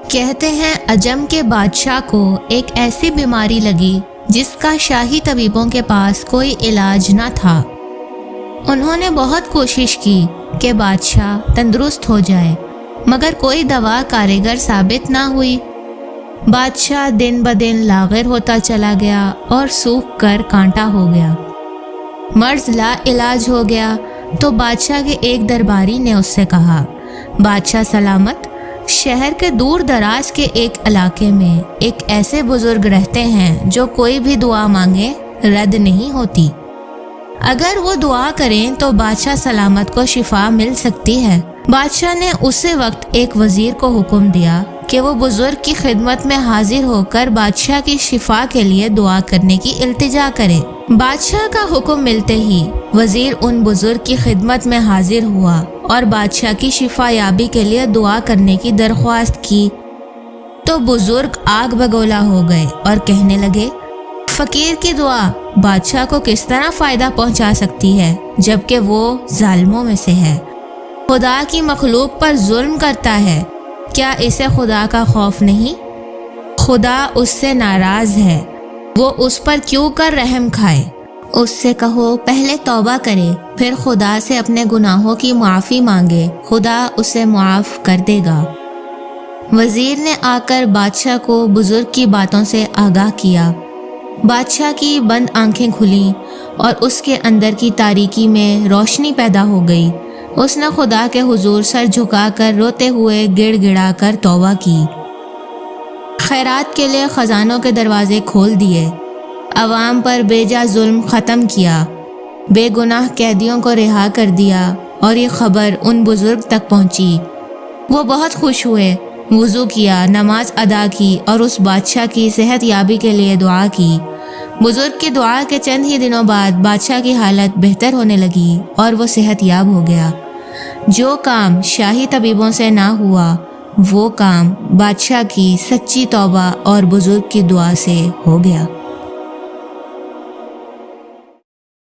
کہتے ہیں عجم کے بادشاہ کو ایک ایسی بیماری لگی جس کا شاہی طبیبوں کے پاس کوئی علاج نہ تھا۔ انہوں نے بہت کوشش کی کہ بادشاہ تندرست ہو جائے، مگر کوئی دوا کارگر ثابت نہ ہوئی۔ بادشاہ دن بدن لاغر ہوتا چلا گیا اور سوکھ کر کانٹا ہو گیا۔ مرض لا علاج ہو گیا تو بادشاہ کے ایک درباری نے اس سے کہا، بادشاہ سلامت، شہر کے دور دراز کے ایک علاقے میں ایک ایسے بزرگ رہتے ہیں جو کوئی بھی دعا مانگے رد نہیں ہوتی۔ اگر وہ دعا کریں تو بادشاہ سلامت کو شفا مل سکتی ہے۔ بادشاہ نے اسی وقت ایک وزیر کو حکم دیا کہ وہ بزرگ کی خدمت میں حاضر ہو کر بادشاہ کی شفا کے لیے دعا کرنے کی التجا کرے۔ بادشاہ کا حکم ملتے ہی وزیر ان بزرگ کی خدمت میں حاضر ہوا اور بادشاہ کی شفا یابی کے لیے دعا کرنے کی درخواست کی تو بزرگ آگ بگولا ہو گئے اور کہنے لگے، فقیر کی دعا بادشاہ کو کس طرح فائدہ پہنچا سکتی ہے جبکہ وہ ظالموں میں سے ہے؟ خدا کی مخلوق پر ظلم کرتا ہے، کیا اسے خدا کا خوف نہیں؟ خدا اس سے ناراض ہے، وہ اس پر کیوں کر رحم کھائے؟ اس سے کہو پہلے توبہ کرے، پھر خدا سے اپنے گناہوں کی معافی مانگے، خدا اسے معاف کر دے گا۔ وزیر نے آ کر بادشاہ کو بزرگ کی باتوں سے آگاہ کیا۔ بادشاہ کی بند آنکھیں کھلیں اور اس کے اندر کی تاریکی میں روشنی پیدا ہو گئی۔ اس نے خدا کے حضور سر جھکا کر روتے ہوئے گڑ گڑا کر توبہ کی، خیرات کے لیے خزانوں کے دروازے کھول دیے، عوام پر بے جا ظلم ختم کیا، بے گناہ قیدیوں کو رہا کر دیا، اور یہ خبر ان بزرگ تک پہنچی۔ وہ بہت خوش ہوئے، وضو کیا، نماز ادا کی اور اس بادشاہ کی صحت یابی کے لیے دعا کی۔ بزرگ کی دعا کے چند ہی دنوں بعد بادشاہ کی حالت بہتر ہونے لگی اور وہ صحت یاب ہو گیا۔ جو کام شاہی طبیبوں سے نہ ہوا، وہ کام بادشاہ کی سچی توبہ اور بزرگ کی دعا سے ہو گیا۔